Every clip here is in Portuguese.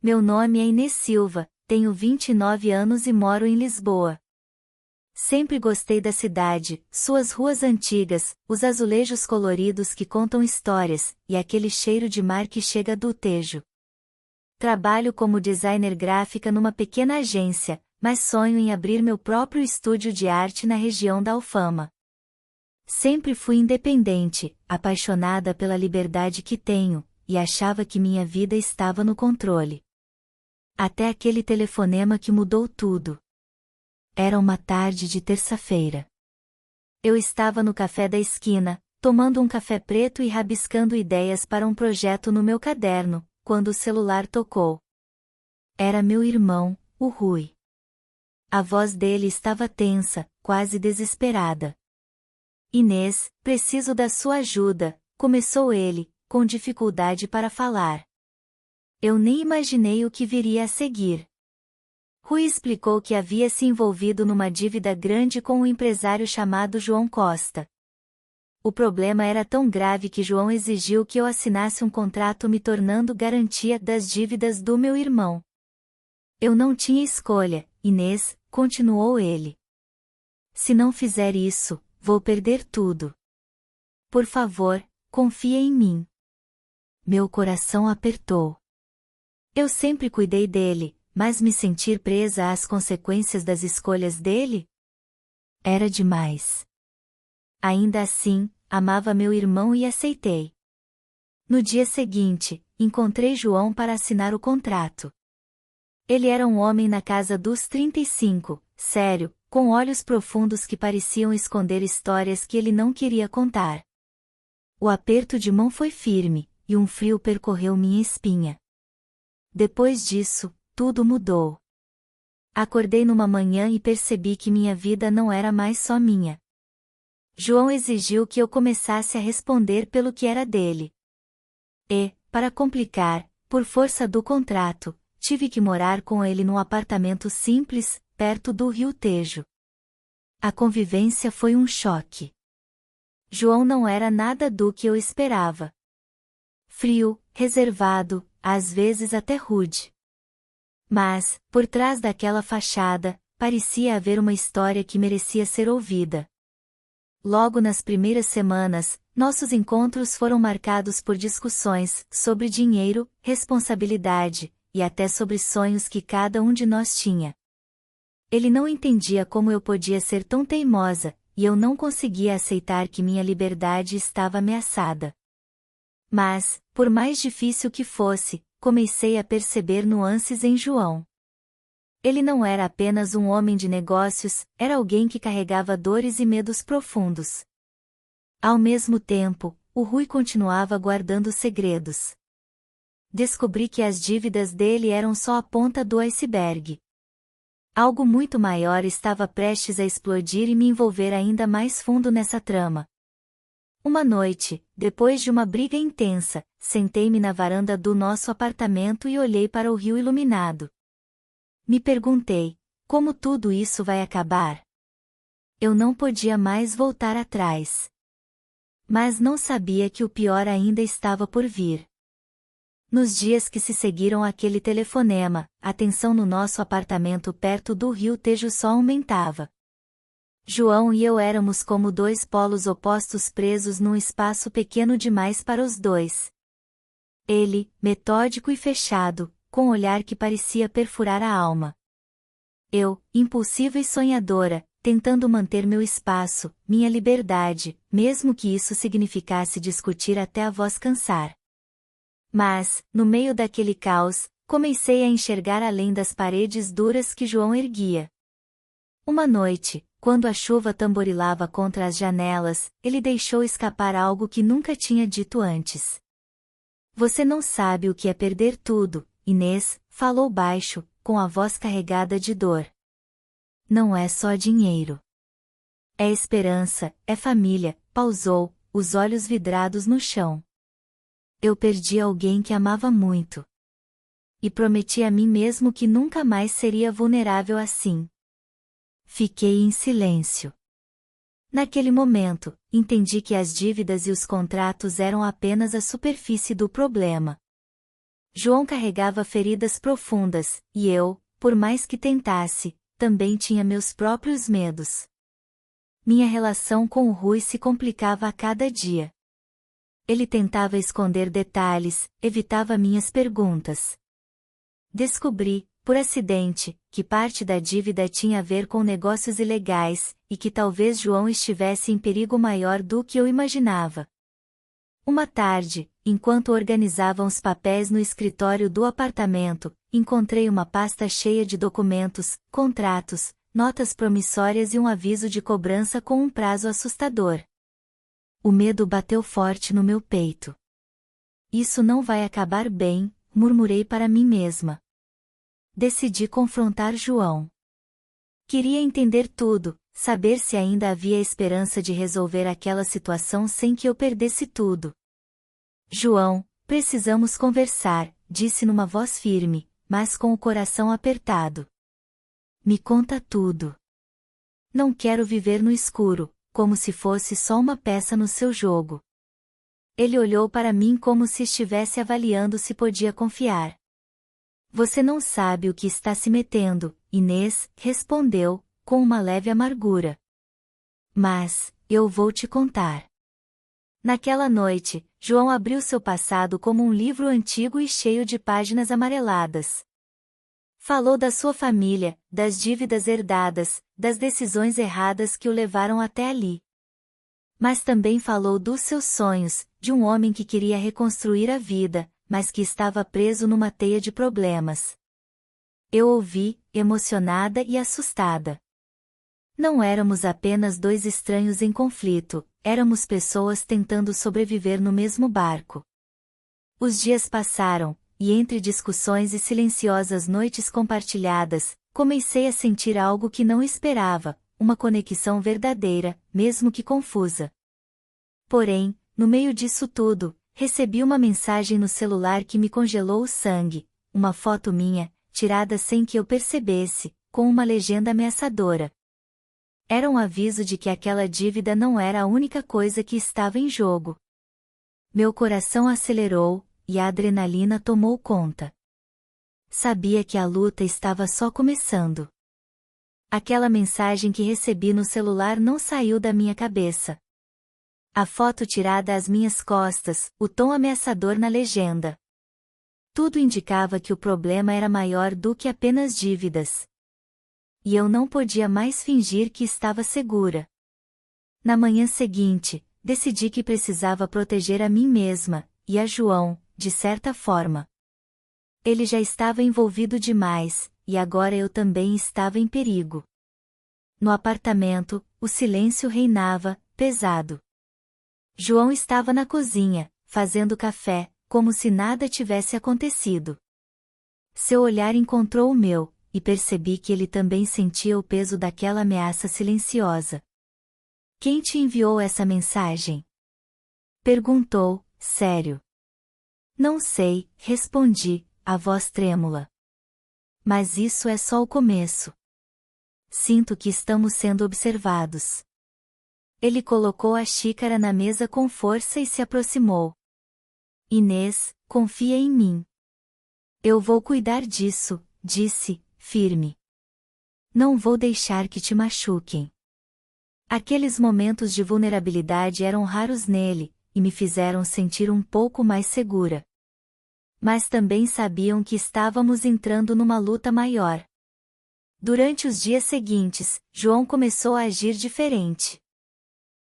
meu nome é Inês Silva, tenho 29 anos e moro em Lisboa. Sempre gostei da cidade, suas ruas antigas, os azulejos coloridos que contam histórias, e aquele cheiro de mar que chega do Tejo. Trabalho como designer gráfica numa pequena agência, mas sonho em abrir meu próprio estúdio de arte na região da Alfama. Sempre fui independente, apaixonada pela liberdade que tenho, e achava que minha vida estava no controle. Até aquele telefonema que mudou tudo. Era uma tarde de terça-feira. Eu estava no café da esquina, tomando um café preto e rabiscando ideias para um projeto no meu caderno, quando o celular tocou. Era meu irmão, o Rui. A voz dele estava tensa, quase desesperada. Inês, preciso da sua ajuda, começou ele, com dificuldade para falar. Eu nem imaginei o que viria a seguir. Rui explicou que havia se envolvido numa dívida grande com um empresário chamado João Costa. O problema era tão grave que João exigiu que eu assinasse um contrato me tornando garantia das dívidas do meu irmão. Eu não tinha escolha, Inês, continuou ele. Se não fizer isso, vou perder tudo. Por favor, confia em mim. Meu coração apertou. Eu sempre cuidei dele, mas me sentir presa às consequências das escolhas dele? Era demais. Ainda assim, amava meu irmão e aceitei. No dia seguinte, encontrei João para assinar o contrato. Ele era um homem na casa dos 35, sério, com olhos profundos que pareciam esconder histórias que ele não queria contar. O aperto de mão foi firme, e um frio percorreu minha espinha. Depois disso, tudo mudou. Acordei numa manhã e percebi que minha vida não era mais só minha. João exigiu que eu começasse a responder pelo que era dele. E, para complicar, por força do contrato, tive que morar com ele num apartamento simples, perto do Rio Tejo. A convivência foi um choque. João não era nada do que eu esperava. Frio, reservado, às vezes até rude. Mas, por trás daquela fachada, parecia haver uma história que merecia ser ouvida. Logo nas primeiras semanas, nossos encontros foram marcados por discussões sobre dinheiro, responsabilidade, e até sobre sonhos que cada um de nós tinha. Ele não entendia como eu podia ser tão teimosa, e eu não conseguia aceitar que minha liberdade estava ameaçada. Mas, por mais difícil que fosse, comecei a perceber nuances em João. Ele não era apenas um homem de negócios, era alguém que carregava dores e medos profundos. Ao mesmo tempo, o Rui continuava guardando segredos. Descobri que as dívidas dele eram só a ponta do iceberg. Algo muito maior estava prestes a explodir e me envolver ainda mais fundo nessa trama. Uma noite, depois de uma briga intensa, sentei-me na varanda do nosso apartamento e olhei para o rio iluminado. Me perguntei, como tudo isso vai acabar? Eu não podia mais voltar atrás. Mas não sabia que o pior ainda estava por vir. Nos dias que se seguiram àquele telefonema, a tensão no nosso apartamento perto do Rio Tejo só aumentava. João e eu éramos como dois polos opostos presos num espaço pequeno demais para os dois. Ele, metódico e fechado, com um olhar que parecia perfurar a alma. Eu, impulsiva e sonhadora, tentando manter meu espaço, minha liberdade, mesmo que isso significasse discutir até a voz cansar. Mas, no meio daquele caos, comecei a enxergar além das paredes duras que João erguia. Uma noite, quando a chuva tamborilava contra as janelas, ele deixou escapar algo que nunca tinha dito antes. Você não sabe o que é perder tudo, Inês, falou baixo, com a voz carregada de dor. Não é só dinheiro. É esperança, é família, pausou, os olhos vidrados no chão. Eu perdi alguém que amava muito. E prometi a mim mesmo que nunca mais seria vulnerável assim. Fiquei em silêncio. Naquele momento, entendi que as dívidas e os contratos eram apenas a superfície do problema. João carregava feridas profundas, e eu, por mais que tentasse, também tinha meus próprios medos. Minha relação com o Rui se complicava a cada dia. Ele tentava esconder detalhes, evitava minhas perguntas. Descobri, por acidente, que parte da dívida tinha a ver com negócios ilegais, e que talvez João estivesse em perigo maior do que eu imaginava. Uma tarde, enquanto organizavam os papéis no escritório do apartamento, encontrei uma pasta cheia de documentos, contratos, notas promissórias e um aviso de cobrança com um prazo assustador. O medo bateu forte no meu peito. Isso não vai acabar bem, murmurei para mim mesma. Decidi confrontar João. Queria entender tudo, saber se ainda havia esperança de resolver aquela situação sem que eu perdesse tudo. João, precisamos conversar, disse numa voz firme, mas com o coração apertado. Me conta tudo. Não quero viver no escuro, como se fosse só uma peça no seu jogo. Ele olhou para mim como se estivesse avaliando se podia confiar. Você não sabe o que está se metendo, Inês, respondeu, com uma leve amargura. Mas, eu vou te contar. Naquela noite, João abriu seu passado como um livro antigo e cheio de páginas amareladas. Falou da sua família, das dívidas herdadas, das decisões erradas que o levaram até ali. Mas também falou dos seus sonhos, de um homem que queria reconstruir a vida, mas que estava preso numa teia de problemas. Eu ouvi, emocionada e assustada. Não éramos apenas dois estranhos em conflito, éramos pessoas tentando sobreviver no mesmo barco. Os dias passaram, e entre discussões e silenciosas noites compartilhadas, comecei a sentir algo que não esperava, uma conexão verdadeira, mesmo que confusa. Porém, no meio disso tudo, recebi uma mensagem no celular que me congelou o sangue, uma foto minha, tirada sem que eu percebesse, com uma legenda ameaçadora. Era um aviso de que aquela dívida não era a única coisa que estava em jogo. Meu coração acelerou, e a adrenalina tomou conta. Sabia que a luta estava só começando. Aquela mensagem que recebi no celular não saiu da minha cabeça. A foto tirada às minhas costas, o tom ameaçador na legenda. Tudo indicava que o problema era maior do que apenas dívidas. E eu não podia mais fingir que estava segura. Na manhã seguinte, decidi que precisava proteger a mim mesma, e a João, de certa forma. Ele já estava envolvido demais, e agora eu também estava em perigo. No apartamento, o silêncio reinava, pesado. João estava na cozinha, fazendo café, como se nada tivesse acontecido. Seu olhar encontrou o meu, e percebi que ele também sentia o peso daquela ameaça silenciosa. Quem te enviou essa mensagem? Perguntou, sério. Não sei, respondi, a voz trêmula. Mas isso é só o começo. Sinto que estamos sendo observados. Ele colocou a xícara na mesa com força e se aproximou. Inês, confia em mim. Eu vou cuidar disso, disse, firme. Não vou deixar que te machuquem. Aqueles momentos de vulnerabilidade eram raros nele, e me fizeram sentir um pouco mais segura. Mas também sabiam que estávamos entrando numa luta maior. Durante os dias seguintes, João começou a agir diferente.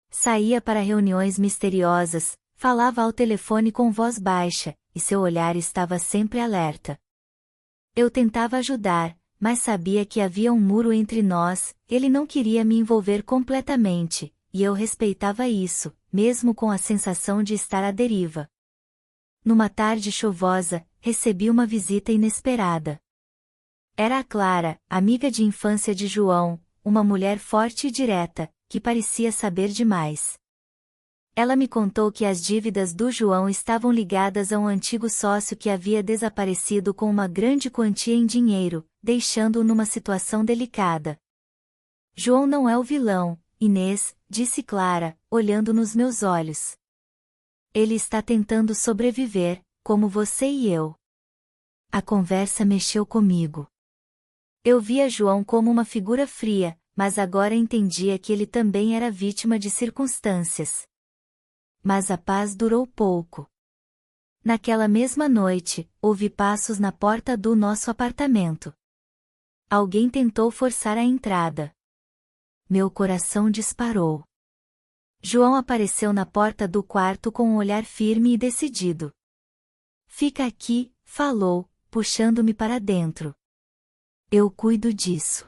Saía para reuniões misteriosas, falava ao telefone com voz baixa, e seu olhar estava sempre alerta. Eu tentava ajudar, mas sabia que havia um muro entre nós, ele não queria me envolver completamente, e eu respeitava isso, mesmo com a sensação de estar à deriva. Numa tarde chuvosa, recebi uma visita inesperada. Era a Clara, amiga de infância de João, uma mulher forte e direta, que parecia saber demais. Ela me contou que as dívidas do João estavam ligadas a um antigo sócio que havia desaparecido com uma grande quantia em dinheiro, deixando-o numa situação delicada. João não é o vilão, Inês, disse Clara, olhando nos meus olhos. Ele está tentando sobreviver, como você e eu. A conversa mexeu comigo. Eu via João como uma figura fria, mas agora entendia que ele também era vítima de circunstâncias. Mas a paz durou pouco. Naquela mesma noite, ouvi passos na porta do nosso apartamento. Alguém tentou forçar a entrada. Meu coração disparou. João apareceu na porta do quarto com um olhar firme e decidido. Fica aqui, falou, puxando-me para dentro. Eu cuido disso.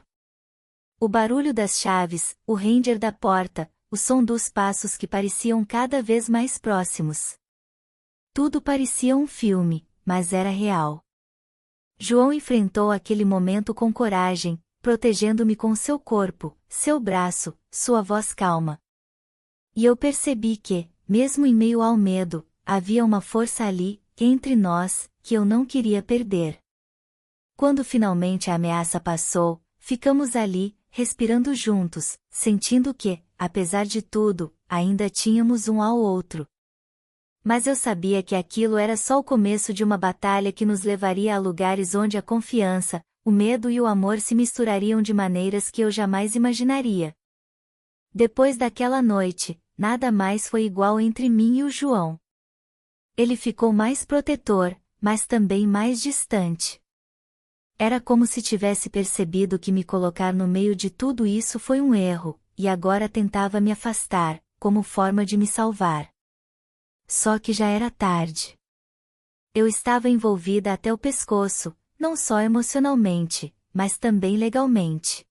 O barulho das chaves, o ranger da porta, o som dos passos que pareciam cada vez mais próximos. Tudo parecia um filme, mas era real. João enfrentou aquele momento com coragem, protegendo-me com seu corpo, seu braço, sua voz calma. E eu percebi que, mesmo em meio ao medo, havia uma força ali, entre nós, que eu não queria perder. Quando finalmente a ameaça passou, ficamos ali, respirando juntos, sentindo que, apesar de tudo, ainda tínhamos um ao outro. Mas eu sabia que aquilo era só o começo de uma batalha que nos levaria a lugares onde a confiança, o medo e o amor se misturariam de maneiras que eu jamais imaginaria. Depois daquela noite, nada mais foi igual entre mim e o João. Ele ficou mais protetor, mas também mais distante. Era como se tivesse percebido que me colocar no meio de tudo isso foi um erro, e agora tentava me afastar, como forma de me salvar. Só que já era tarde. Eu estava envolvida até o pescoço, não só emocionalmente, mas também legalmente.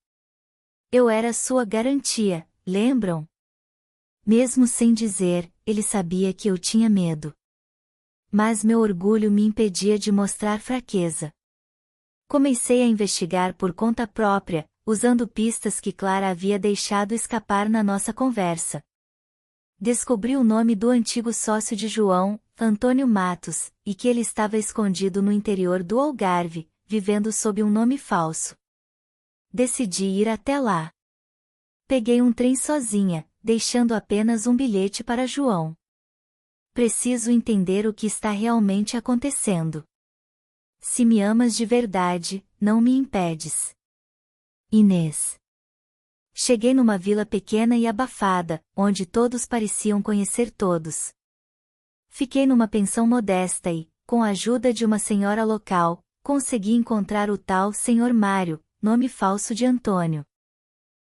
Eu era sua garantia, lembram? Mesmo sem dizer, ele sabia que eu tinha medo. Mas meu orgulho me impedia de mostrar fraqueza. Comecei a investigar por conta própria, usando pistas que Clara havia deixado escapar na nossa conversa. Descobri o nome do antigo sócio de João, Antônio Matos, e que ele estava escondido no interior do Algarve, vivendo sob um nome falso. Decidi ir até lá. Peguei um trem sozinha, deixando apenas um bilhete para João. Preciso entender o que está realmente acontecendo. Se me amas de verdade, não me impedes. Inês. Cheguei numa vila pequena e abafada, onde todos pareciam conhecer todos. Fiquei numa pensão modesta e, com a ajuda de uma senhora local, consegui encontrar o tal Sr. Mário, nome falso de Antônio.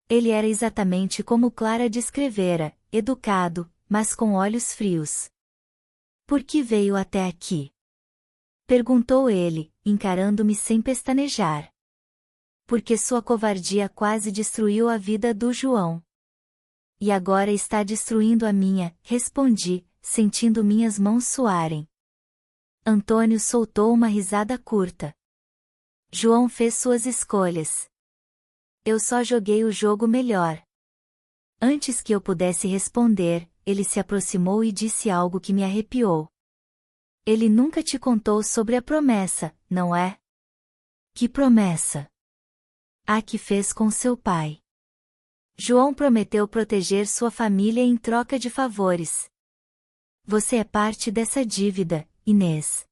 Ele era exatamente como Clara descrevera, educado, mas com olhos frios. Por que veio até aqui? Perguntou ele, encarando-me sem pestanejar. Porque sua covardia quase destruiu a vida do João. E agora está destruindo a minha, respondi, sentindo minhas mãos suarem. Antônio soltou uma risada curta. João fez suas escolhas. Eu só joguei o jogo melhor. Antes que eu pudesse responder, ele se aproximou e disse algo que me arrepiou. Ele nunca te contou sobre a promessa, não é? Que promessa? A que fez com seu pai. João prometeu proteger sua família em troca de favores. Você é parte dessa dívida, Inês.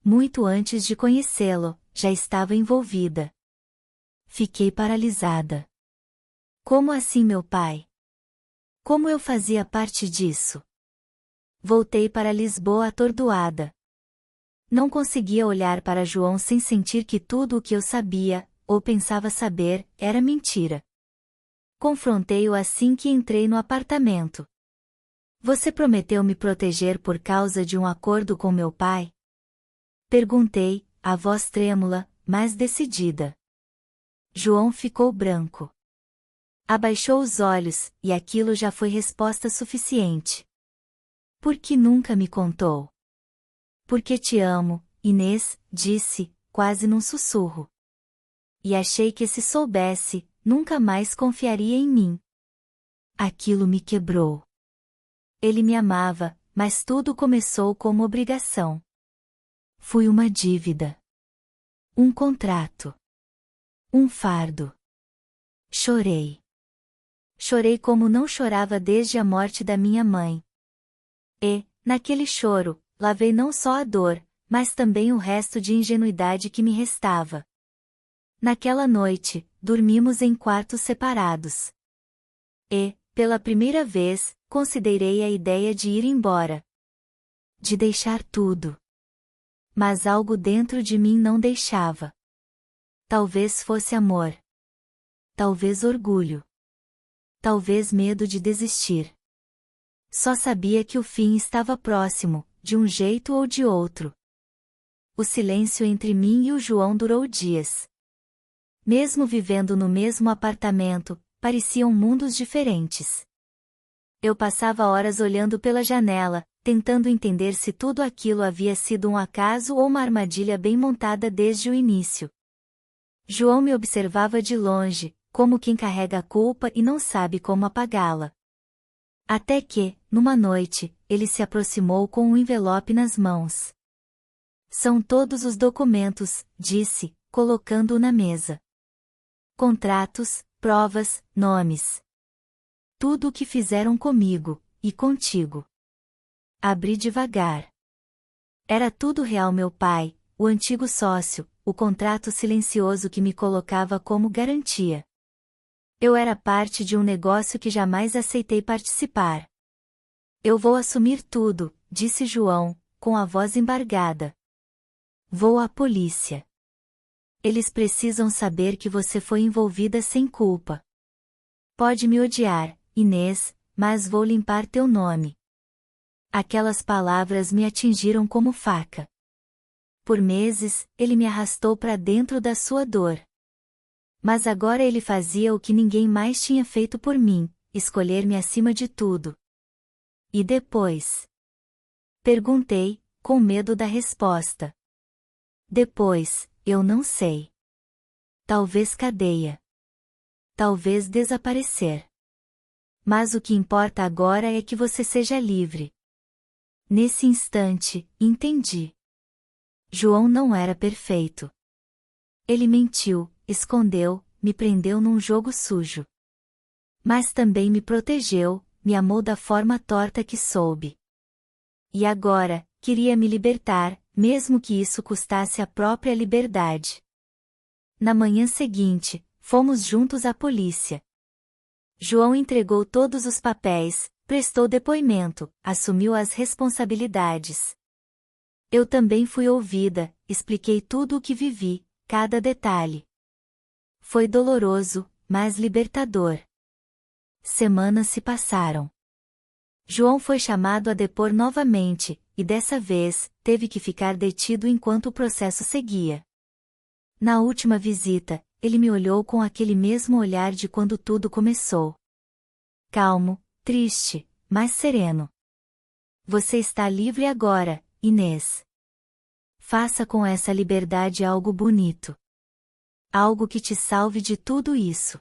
Muito antes de conhecê-lo, já estava envolvida. Fiquei paralisada. Como assim meu pai? Como eu fazia parte disso? Voltei para Lisboa atordoada. Não conseguia olhar para João sem sentir que tudo o que eu sabia, ou pensava saber, era mentira. Confrontei-o assim que entrei no apartamento. Você prometeu me proteger por causa de um acordo com meu pai? Perguntei, a voz trêmula, mas decidida. João ficou branco. Abaixou os olhos, e aquilo já foi resposta suficiente. Por que nunca me contou? Porque te amo, Inês, disse, quase num sussurro. E achei que se soubesse, nunca mais confiaria em mim. Aquilo me quebrou. Ele me amava, mas tudo começou como obrigação. Fui uma dívida. Um contrato. Um fardo. Chorei. Chorei como não chorava desde a morte da minha mãe. E, naquele choro, lavei não só a dor, mas também o resto de ingenuidade que me restava. Naquela noite, dormimos em quartos separados. E, pela primeira vez, considerei a ideia de ir embora. De deixar tudo. Mas algo dentro de mim não deixava. Talvez fosse amor. Talvez orgulho. Talvez medo de desistir. Só sabia que o fim estava próximo, de um jeito ou de outro. O silêncio entre mim e o João durou dias. Mesmo vivendo no mesmo apartamento, pareciam mundos diferentes. Eu passava horas olhando pela janela, tentando entender se tudo aquilo havia sido um acaso ou uma armadilha bem montada desde o início. João me observava de longe, como quem carrega a culpa e não sabe como apagá-la. Até que, numa noite, ele se aproximou com um envelope nas mãos. São todos os documentos, disse, colocando-o na mesa. Contratos, provas, nomes. Tudo o que fizeram comigo, e contigo. Abri devagar. Era tudo real, meu pai, o antigo sócio, o contrato silencioso que me colocava como garantia. Eu era parte de um negócio que jamais aceitei participar. Eu vou assumir tudo, disse João, com a voz embargada. Vou à polícia. Eles precisam saber que você foi envolvida sem culpa. Pode me odiar, Inês, mas vou limpar teu nome. Aquelas palavras me atingiram como faca. Por meses, ele me arrastou para dentro da sua dor. Mas agora ele fazia o que ninguém mais tinha feito por mim, escolher-me acima de tudo. E depois? Perguntei, com medo da resposta. Depois, eu não sei. Talvez cadeia. Talvez desaparecer. Mas o que importa agora é que você seja livre. Nesse instante, entendi. João não era perfeito. Ele mentiu, escondeu, me prendeu num jogo sujo. Mas também me protegeu, me amou da forma torta que soube. E agora, queria me libertar, mesmo que isso custasse a própria liberdade. Na manhã seguinte, fomos juntos à polícia. João entregou todos os papéis, prestou depoimento, assumiu as responsabilidades. Eu também fui ouvida, expliquei tudo o que vivi, cada detalhe. Foi doloroso, mas libertador. Semanas se passaram. João foi chamado a depor novamente, e dessa vez, teve que ficar detido enquanto o processo seguia. Na última visita, ele me olhou com aquele mesmo olhar de quando tudo começou. Calmo, triste, mas sereno. Você está livre agora, Inês. Faça com essa liberdade algo bonito. Algo que te salve de tudo isso.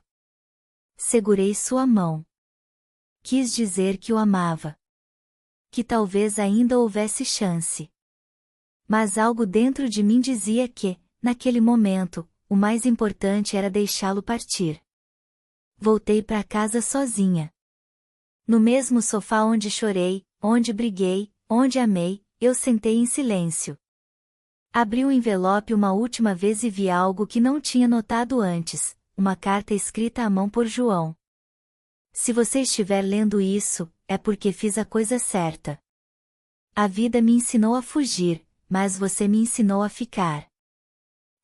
Segurei sua mão. Quis dizer que o amava. Que talvez ainda houvesse chance. Mas algo dentro de mim dizia que, naquele momento, o mais importante era deixá-lo partir. Voltei para casa sozinha. No mesmo sofá onde chorei, onde briguei, onde amei, eu sentei em silêncio. Abri o envelope uma última vez e vi algo que não tinha notado antes, uma carta escrita à mão por João. Se você estiver lendo isso, é porque fiz a coisa certa. A vida me ensinou a fugir, mas você me ensinou a ficar.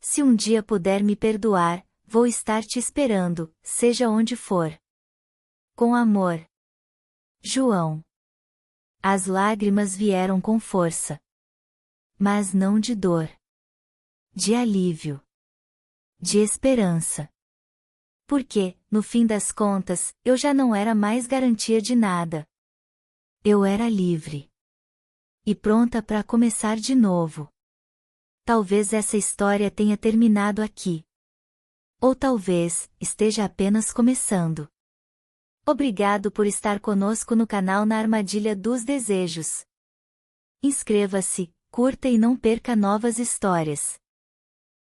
Se um dia puder me perdoar, vou estar te esperando, seja onde for. Com amor. João. As lágrimas vieram com força. Mas não de dor. De alívio. De esperança. Porque, no fim das contas, eu já não era mais garantia de nada. Eu era livre. E pronta para começar de novo. Talvez essa história tenha terminado aqui. Ou talvez, esteja apenas começando. Obrigado por estar conosco no canal Na Armadilha dos Desejos. Inscreva-se, curta e não perca novas histórias.